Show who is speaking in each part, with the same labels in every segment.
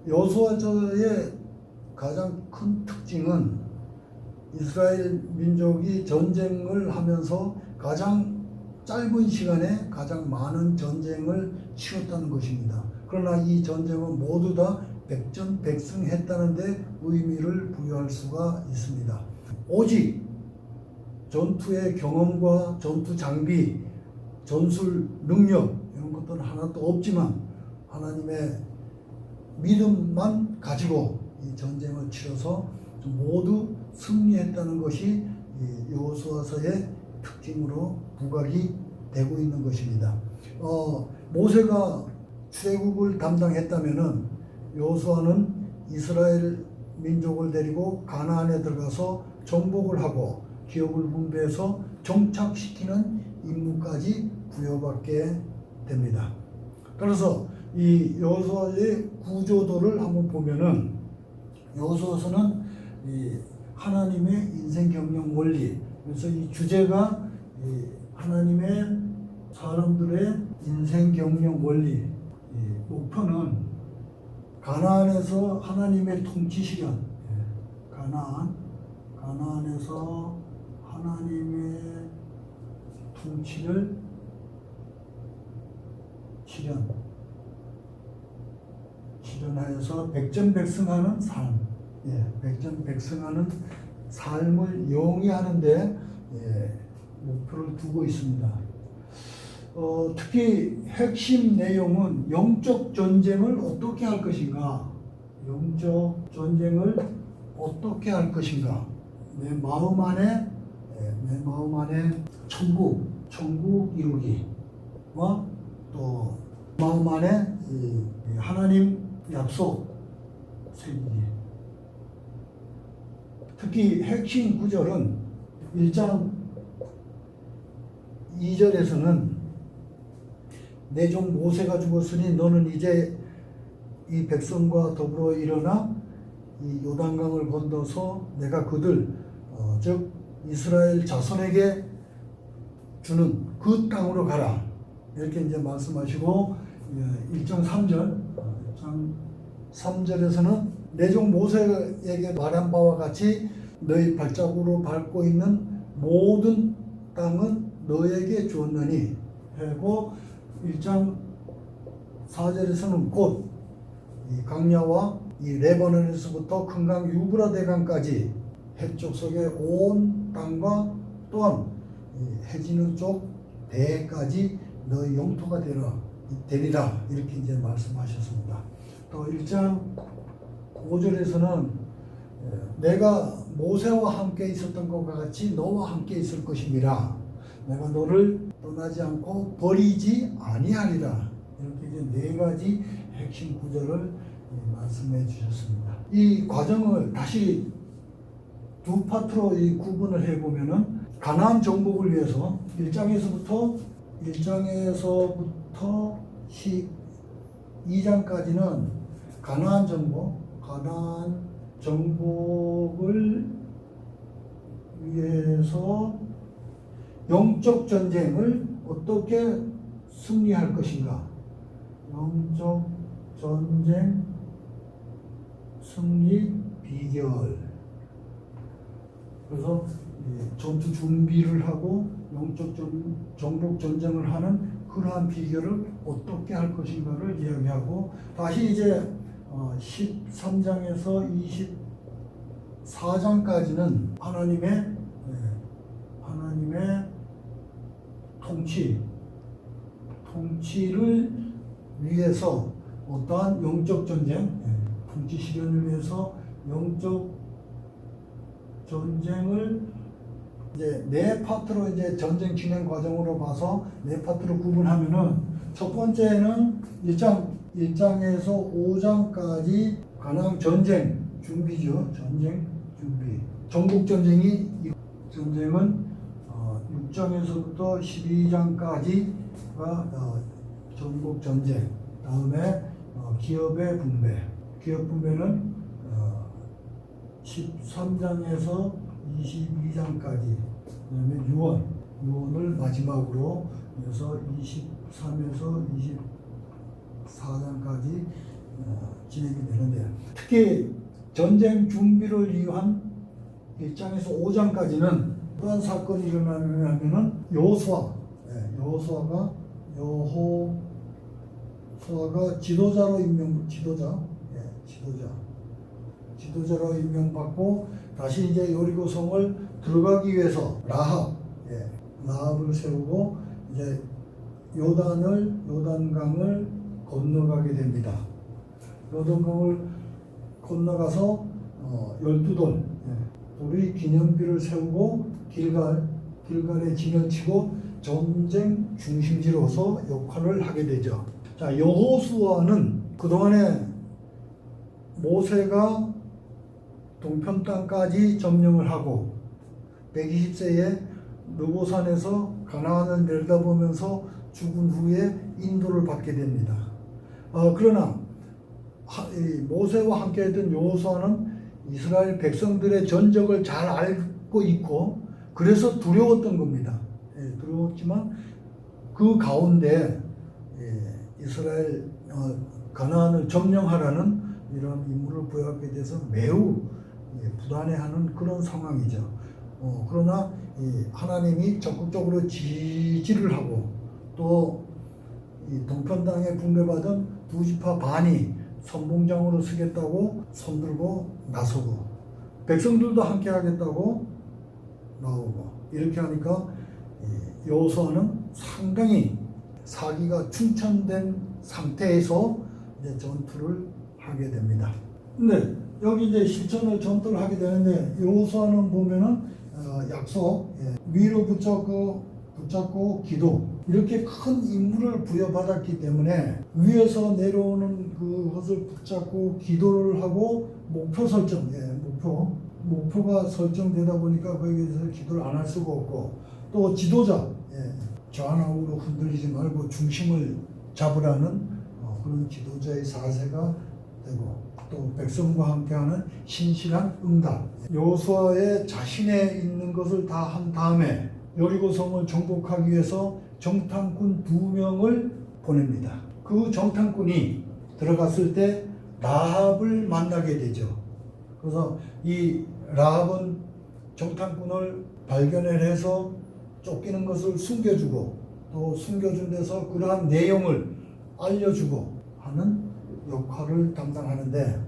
Speaker 1: 여호수아서의 가장 큰 특징은 이스라엘 민족이 전쟁을 하면서 가장 짧은 시간에 가장 많은 전쟁을 치렀다는 것입니다. 그러나 이 전쟁은 모두 다 백전백승했다는 데 의미를 부여할 수가 있습니다. 오직 전투의 경험과 전투 장비, 전술 능력 이런 것들은 하나도 없지만 하나님의 믿음만 가지고 이 전쟁을 치러서 모두 승리했다는 것이 여호수아서의 특징으로 부각이 되고 있는 것입니다. 모세가 출애굽을 담당했다면은 여호수아는 이스라엘 민족을 데리고 가나안에 들어가서 정복을 하고 기업을 분배해서 정착시키는 임무까지 부여받게 됩니다. 그래서 이 여호수아의 구조도를 한번 보면은 여호수아서는 이 하나님의 인생 경영 원리, 그래서 이 주제가 이 하나님의 사람들의 인생 경영 원리, 목표는 가나안에서 하나님의 통치 실현, 가나안에서 하나님의 통치를 실현하여서 백전백승하는 삶, 백전백승하는 삶을 영위하는데 목표를 두고 있습니다. 특히 핵심 내용은 영적 전쟁을 어떻게 할 것인가, 내 마음 안에 천국 이루기와 또 마음 안에 하나님 약속 세우기. 특히 핵심 구절은 1장 2절에서는 내 종 모세가 죽었으니 너는 이제 이 백성과 더불어 일어나 이 요단강을 건너서 내가 그들 즉 이스라엘 자손에게 주는 그 땅으로 가라, 이렇게 이제 말씀하시고 1장 3절에서는 내 종 모세에게 말한 바와 같이 너희 발자국으로 밟고 있는 모든 땅은 너에게 주었느니 하고 1장 4절에서는 곧 이 강야와 이 레바논에서부터 큰 강 유브라데강까지 해쪽 속의 온 땅과 또한 해지는 쪽 대까지 너의 영토가 되리라, 이렇게 이제 말씀하셨습니다. 또 1장 5절에서는 내가 모세와 함께 있었던 것과 같이 너와 함께 있을 것임이라, 내가 너를 떠나지 않고 버리지 아니하리라, 이렇게 이제 4가지 핵심 구절을 말씀해 주셨습니다. 이 과정을 다시 두 파트로 구분을 해보면은 가나안 정복을 위해서 1장에서부터 12장까지는 가나안 정복을 위해서 영적 전쟁을 어떻게 승리할 것인가, 영적 전쟁 승리 비결. 그래서 전투 준비를 하고 영적 정복 전쟁을 하는 그러한 비결을 어떻게 할 것인가를 이야기하고, 다시 이제 13장에서 24장까지는 하나님의 통치를 위해서 어떠한 영적 전쟁, 통치 실현을 위해서 영적 전쟁을 이제 4파트로 이제 전쟁 진행 과정으로 봐서 4파트로 구분하면은, 첫 번째는 1장에서 5장까지 가나안 전쟁 준비죠. 전쟁 준비. 전국 전쟁은 6장에서부터 12장까지가 전국 전쟁. 다음에 기업의 분배. 기업 분배는 13장에서 22장까지, 그다음에 유언을 마지막으로 해서 23에서 24장까지 진행이 되는데, 특히 전쟁 준비를 위한 1장에서 5장까지는 어떤 사건이 일어나냐면은 여호수아가 지도자로 지도자로 임명받고 다시 이제 여리고성을 들어가기 위해서 라합을 세우고 이제 요단강을 건너가게 됩니다. 요단강을 건너가서 12돌이 기념비를 세우고 길갈에 진을 치고 전쟁 중심지로서 역할을 하게 되죠. 자, 여호수아는 그동안에 모세가 동편 땅까지 점령을 하고 120세에 르보산에서 가나안을 내려다보면서 죽은 후에 인도를 받게 됩니다. 그러나 모세와 함께했던 여호수아는 이스라엘 백성들의 전적을 잘 알고 있고 그래서 두려웠던 겁니다. 두려웠지만 그 가운데 이스라엘 가나안을 점령하라는 이런 임무를 부여하게 돼서 매우 불안해하는 그런 상황이죠. 그러나 하나님이 적극적으로 지지를 하고 또 이 동편 땅에 분배받은 두 지파 반이 선봉장으로 서겠다고 손들고 나서고 백성들도 함께 하겠다고 나오고 이렇게 하니까 여호수아는 상당히 사기가 충천된 상태에서 이제 전투를 하게 됩니다. 근데 여기 이제 실천을 전투를 하게 되는데 여호수아는 보면은 약속 위로 붙잡고 기도 이렇게 큰 임무를 부여받았기 때문에 위에서 내려오는 그것을 붙잡고 기도를 하고 목표 설정, 목표가 설정되다 보니까 거기에서 기도를 안 할 수가 없고 또 지도자, 좌우로 흔들리지 말고 중심을 잡으라는 그런 지도자의 자세가 되고 또 백성과 함께하는 신실한 응답. 여호수아의 자신에 있는 것을 다 한 다음에 여리고성을 정복하기 위해서 정탐꾼 2명을 보냅니다. 그 정탐꾼이 들어갔을 때 라합을 만나게 되죠. 그래서 이 라합은 정탐꾼을 발견해서 쫓기는 것을 숨겨주고 또 숨겨준 데서 그러한 내용을 알려주고 하는 역할을 담당하는데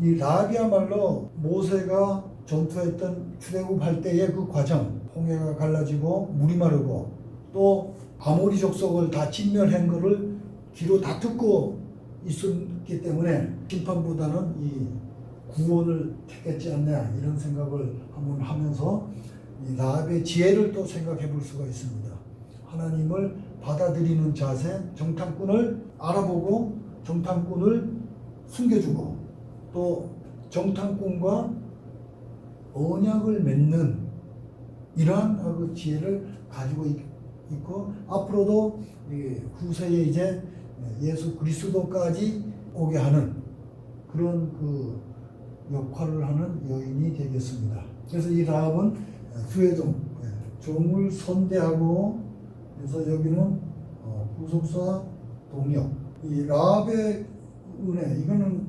Speaker 1: 이 라합이야말로 모세가 전투했던 출애굽할 때의 그 과정, 홍해가 갈라지고 물이 마르고 또 아모리 족속을 다 진멸한 것을 귀로 다 듣고 있었기 때문에 심판보다는 이 구원을 택했지 않냐 이런 생각을 한번 하면서 이 라합의 지혜를 또 생각해 볼 수가 있습니다. 하나님을 받아들이는 자세, 정탐꾼을 알아보고 정탐꾼을 숨겨주고 또 정탐꾼과 언약을 맺는 이러한 그 지혜를 가지고 있고 앞으로도 후세에 이제 예수 그리스도까지 오게 하는 그런 그 역할을 하는 여인이 되겠습니다. 그래서 이 라합은 주의종, 종을 선대하고 그래서 여기는 구속사 동역. 이 라합의 은혜, 이거는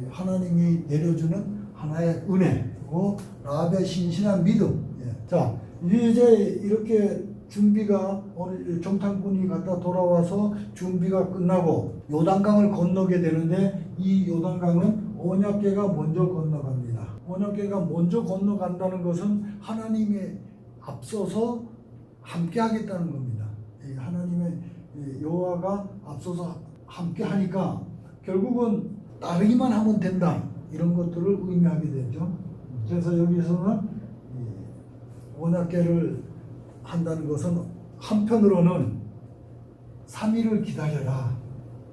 Speaker 1: 하나님이 내려주는 하나의 은혜고 라합의 신실한 믿음. 자, 이제 이렇게 준비가 오늘 정탐꾼이 갔다 돌아와서 준비가 끝나고 요단강을 건너게 되는데 이 요단강은 언약궤가 먼저 건너갑니다. 언약궤가 먼저 건너간다는 것은 하나님의 앞서서 함께 하겠다는 겁니다. 하나님의 여호와가 앞서서 함께 하니까 결국은 따르기만 하면 된다 이런 것들을 의미하게 되죠. 그래서 여기서는 언약궤를 한다는 것은 한편으로는 3일을 기다려라.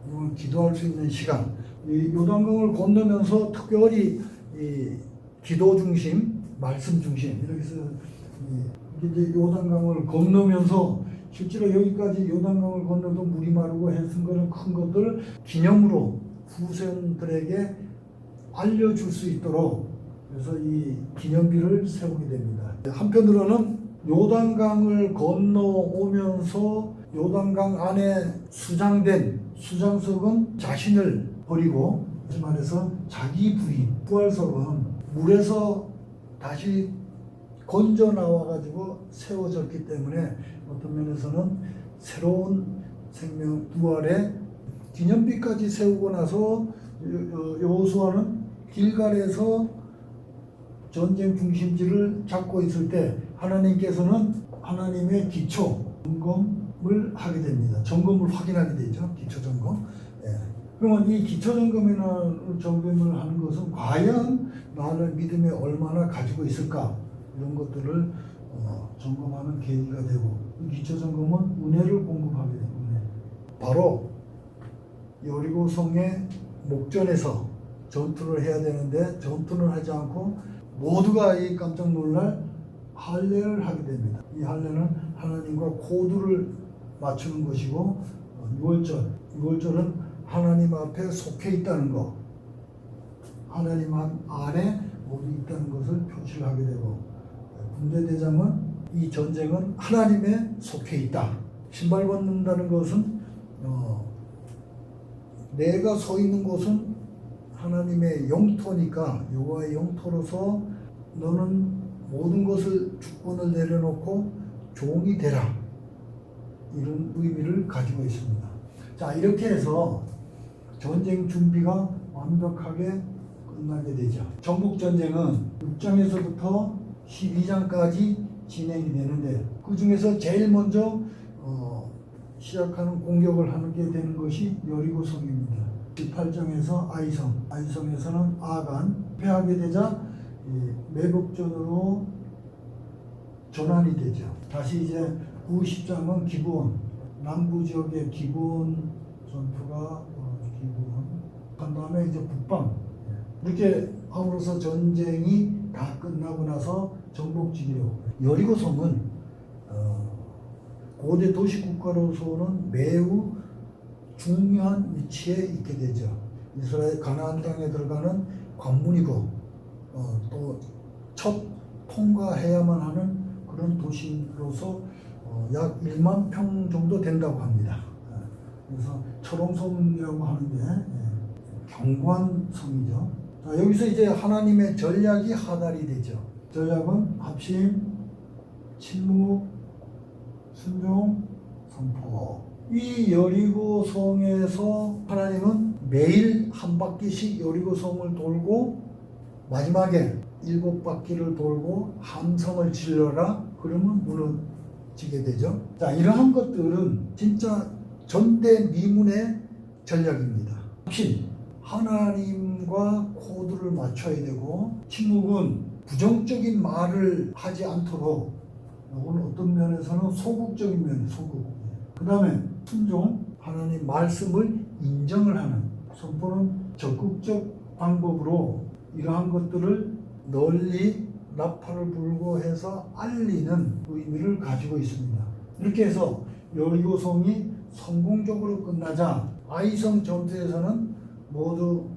Speaker 1: 이건 기도할 수 있는 시간. 이 요단강을 건너면서 특별히 이 기도 중심, 말씀 중심 이렇게 해서 이제 요단강을 건너면서 실제로 여기까지 요단강을 건너도 물이 마르고 했은 거는 큰 것들 기념으로 후손들에게 알려줄 수 있도록 그래서 이 기념비를 세우게 됩니다. 한편으로는 요단강을 건너오면서 요단강 안에 수장된 수장석은 자신을 버리고 다시 말해서 자기 부인 부활석은 물에서 다시 건져 나와 가지고 세워졌기 때문에 어떤 면에서는 새로운 생명 부활의 기념비까지 세우고 나서 여호수아는 길갈에서 전쟁 중심지를 잡고 있을 때 하나님께서는 하나님의 기초 점검을 하게 됩니다. 점검을 확인하게 되죠. 기초 점검. 예. 그러면 이 기초 점검을 하는 것은 과연 나를 믿음에 얼마나 가지고 있을까 이런 것들을 점검하는 계기가 되고, 이 기초 점검은 은혜를 공급하게 됩니다. 바로 여리고성의 목전에서 전투를 해야 되는데 전투는 하지 않고 모두가 이 깜짝 놀랄 할례를 하게 됩니다. 이 할례는 하나님과 코드를 맞추는 것이고, 유월절은 하나님 앞에 속해 있다는 것, 하나님 안에 모두 있다는 것을 표시를 하게 되고, 군대대장은 이 전쟁은 하나님에 속해 있다. 신발 벗는다는 것은 내가 서 있는 곳은 하나님의 영토니까 여호와의 영토로서 너는 모든 것을 주권을 내려놓고 종이 되라, 이런 의미를 가지고 있습니다. 자, 이렇게 해서 전쟁 준비가 완벽하게 끝나게 되죠. 전국전쟁은 6장에서부터 12장까지 진행이 되는데, 그 중에서 제일 먼저 시작하는 공격을 하게 되는 것이 여리고성입니다. 18장에서 아이성에서는 아간 패하게 되자 매복전으로 전환이 되죠. 다시 이제 9, 10장은 기브온, 남부 지역의 기브온 전투가 한 다음에 이제 북방, 이렇게 함으로써 전쟁이 다 끝나고 나서 정복지기로 여리고성은 고대 도시국가로서는 매우 중요한 위치에 있게 되죠. 이스라엘 가나안 땅에 들어가는 관문이고 또 첫 통과해야만 하는 그런 도시로서 약 1만 평 정도 된다고 합니다. 그래서 철옹성이라고 하는데 견고한 성이죠. 자, 여기서 이제 하나님의 전략이 하달이 되죠. 전략은 합심, 침묵, 순종, 선포. 이 여리고성에서 하나님은 매일 한 바퀴씩 여리고성을 돌고 마지막에 7바퀴를 돌고 함성을 질러라, 그러면 무너지게 되죠. 자, 이러한 것들은 진짜 전대미문의 전략입니다. 합심, 하나님과 코드를 맞춰야 되고, 침묵은 부정적인 말을 하지 않도록, 이건 어떤 면에서는 소극적인 면이 소극. 그 다음에 순종, 하나님 말씀을 인정을 하는. 선포는 적극적 방법으로 이러한 것들을 널리 나팔을 불고 해서 알리는 의미를 가지고 있습니다. 이렇게 해서 여리고성이 성공적으로 끝나자 아이성 전투에서는 모두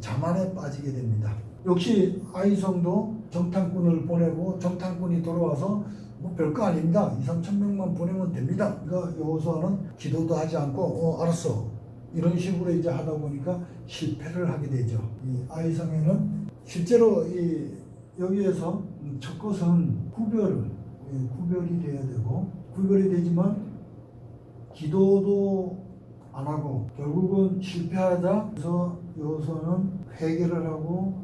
Speaker 1: 자만에 빠지게 됩니다. 역시 아이성도 정탐꾼을 보내고 정탐꾼이 돌아와서 뭐 별거 아닙니다. 2, 3천 명만 보내면 됩니다. 그러니까 여호수아는 기도도 하지 않고 알았어, 이런 식으로 이제 하다 보니까 실패를 하게 되죠. 이 아이성에는 실제로 여기에서 첫 것은 구별이 돼야 되고, 구별이 되지만 기도도 안 하고 결국은 실패하자 그래서 여호수아는 회개를 하고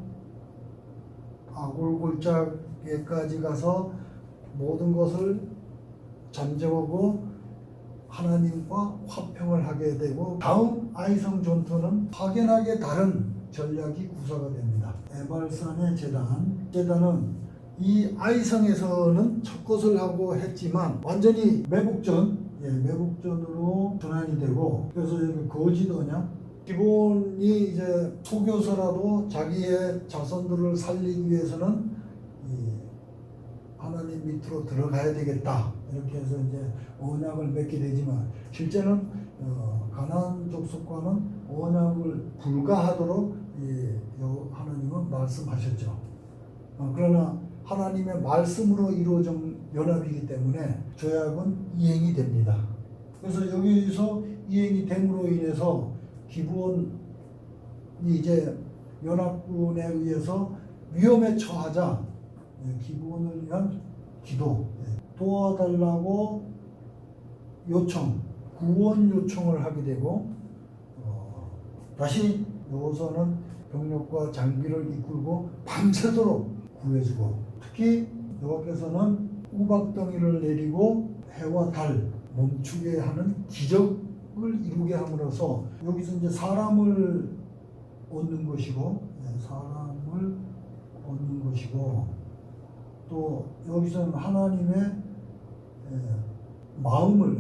Speaker 1: 아골골짜기까지 가서 모든 것을 잠재우고 하나님과 화평을 하게 되고, 다음 아이성 전투는 확연하게 다른 전략이 구사가 됩니다. 에발산의 제단은 이 아이성에서는 첫 것을 하고 했지만 완전히 매복전으로 전환이 되고, 그래서 여기 거지도냐, 기본이 이제 속여서라도 자기의 자손들을 살리기 위해서는 하나님 밑으로 들어가야 되겠다, 이렇게 해서 이제 언약을 맺게 되지만 실제는 가나안 족속과는 언약을 불가하도록 하나님은 말씀하셨죠. 그러나 하나님의 말씀으로 이루어진 연합이기 때문에 조약은 이행이 됩니다. 그래서 여기서 이행이 됨으로 인해서 기브온을 이제 연합군에 의해서 위험에 처하자 기본을 위한 기도, 도와달라고 요청, 구원 요청을 하게 되고 다시 여호수아는 병력과 장비를 이끌고 밤새도록 구해주고 특히 여호와께서는 우박덩이를 내리고 해와 달 멈추게 하는 기적을 이루게 함으로써 여기서 이제 사람을 얻는 것이고 또 여기서는 하나님의 마음을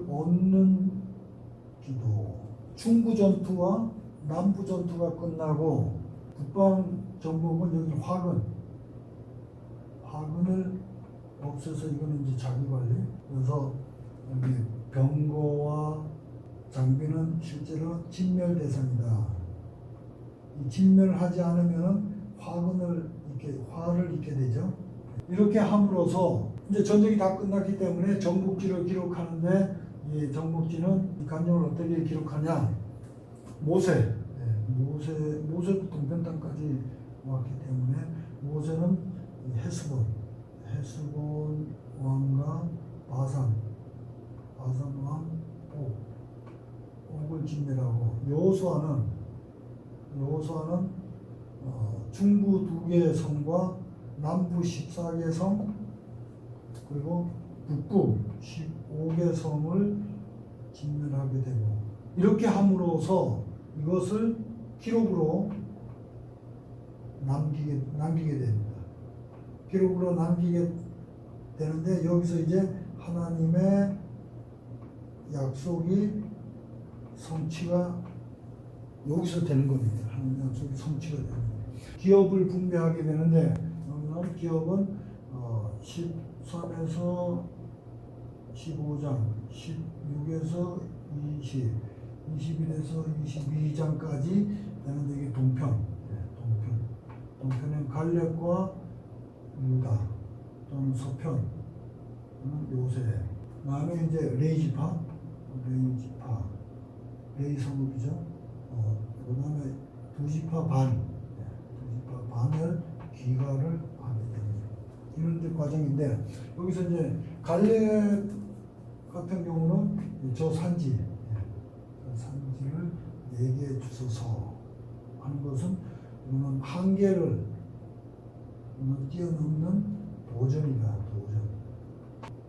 Speaker 1: 얻는 기도. 중부 전투와 남부 전투가 끝나고 국방 정복은 여기 화근을 없애서 이거는 이제 자기 관리. 그래서 여기 병거와 장비는 실제로 진멸 대상이다. 이 진멸하지 않으면 화를 입게 되죠. 이렇게 함으로써 이제 전쟁이 다 끝났기 때문에 정복지를 기록하는데 이 정복지는 이 감정을 어떻게 기록하냐? 모세부터 동편 땅까지 왔기 때문에 모세는 헤스본 왕과 바산 왕 옥을 진멸하고 여호수아는 중부 2개의 성과 남부 14개의 성 그리고 북부 15개의 성을 진멸하게 되고 이렇게 함으로써 이것을 기록으로 남기게 됩니다. 기록으로 남기게 되는데 여기서 이제 하나님의 약속이 성취가 여기서 되는 겁니다. 하나님의 약속이 성취가 되는 겁니다. 기업을 분배하게 되는데 기업은 13에서 15장, 16에서 20, 21에서 22장까지 되는데 이게 동편. 동편은 갈렙과 유다 또는 서편, 요새. 그다음에 이제 레이 성읍이죠. 그다음에 2지파 반을 귀가를 하게 됩니다. 이런 과정인데 여기서 이제 갈렙 같은 경우는 저 산지를 얘기해 주소서 하는 것은 이거는 한계를 뛰어넘는 도전이다.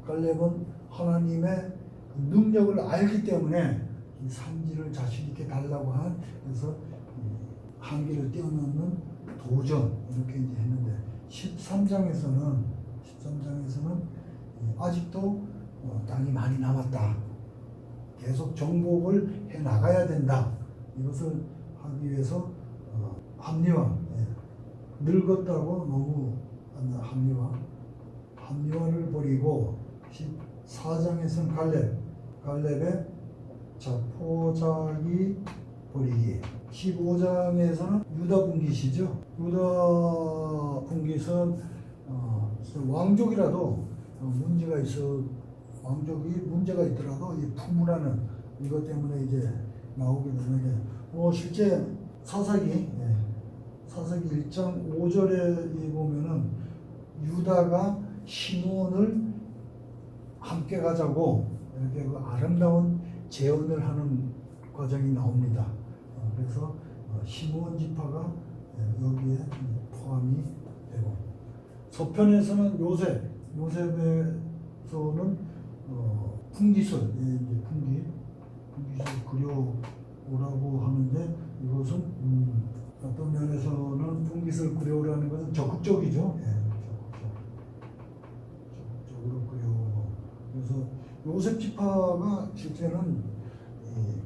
Speaker 1: 갈렙은 하나님의 능력을 알기 때문에 이 산지를 자신 있게 달라고 그래서 한계를 뛰어넘는 도전 이렇게 이제 했는데 13장에서는 아직도 땅이 많이 남았다. 계속 정복을 해 나가야 된다. 이것을 하기 위해서 합리화, 늙었다고 너무 합리화를 버리고 14장에서는 갈렙의 자포자기 버리기. 15장에서는 유다 분깃이죠. 유다 분깃은 왕족이라도 문제가 있더라도 이 품으라는 이것 때문에 이제 나오게 되는데 실제 사사기 1장 5절에 보면은 유다가 시므온을 함께 가자고 이렇게 그 아름다운 제언을 하는 과정이 나옵니다. 그래서 시므온 지파가 여기에 포함이 되고 서편에서는 요셉에서는 풍기술 그려오라고 하는데 이것은 어떤 면에서는 풍깃을 그려오라는 것은 적극적이죠. 적극적으로 그려오고 그래서 요셉 지파가 실제는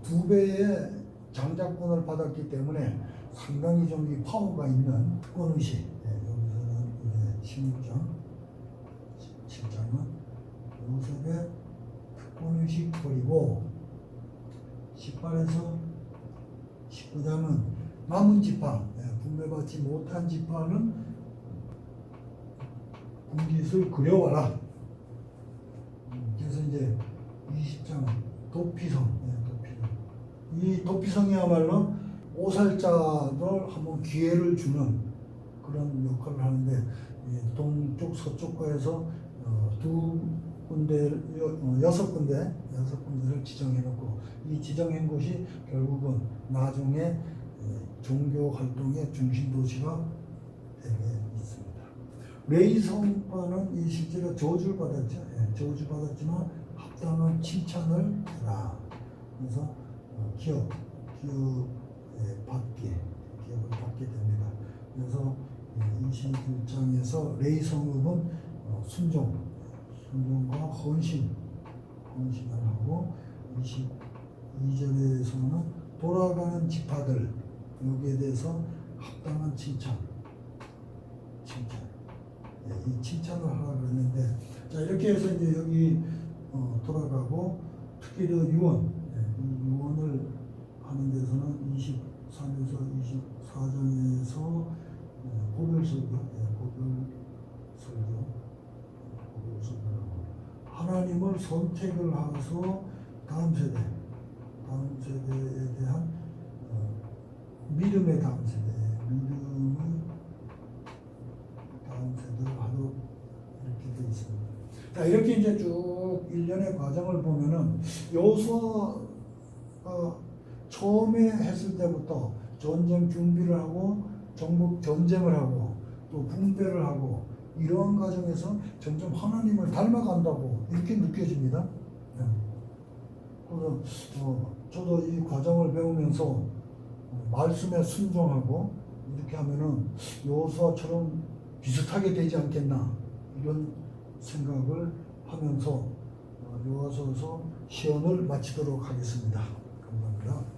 Speaker 1: 2배의 장자권을 받았기 때문에 상당히 좀 이 파워가 있는 특권의식. 여기서는 이제 17장은 요셉의 특권의식 버리고 18에서 19장은 남은 지파, 분배받지 못한 지파는 분깃을 그려와라. 그래서 이제 20장은 도피성. 이 도피성이야말로 오살자를 한번 기회를 주는 그런 역할을 하는데 동쪽 서쪽과에서 두 군데, 여섯 군데를 지정해놓고 이 지정한 곳이 결국은 나중에 종교 활동의 중심 도시가 되게 있습니다. 레이성파는 이 실제로 저주를 받았죠. 저주 받았지만 합당한 칭찬을 해라. 그래서 기업을 받게 됩니다. 그래서 21장에서 레이성읍은 순종과 헌신을 하고 22절에서는 돌아가는 지파들 여기에 대해서 합당한 칭찬 이 칭찬을 하라고 그랬는데 자 이렇게 해서 이제 여기 돌아가고 특히 유언을 하는 데서는 23에서 24장에서 고별설교 하나님을 선택을 하서 다음 세대에 대한 믿음의 다음 세대를 하도록 이렇게 되어 있습니다. 자 이렇게 이제 쭉 일련의 과정을 보면은 여호수아가 처음에 했을 때부터 전쟁 준비를 하고 정복 전쟁을 하고 또 분배를 하고 이러한 과정에서 점점 하나님을 닮아간다고 이렇게 느껴집니다. 그래서 저도 이 과정을 배우면서 말씀에 순종하고 이렇게 하면은 여호수아처럼 비슷하게 되지 않겠나 이런 생각을 하면서 여호수아서 시험을 마치도록 하겠습니다. 감사합니다.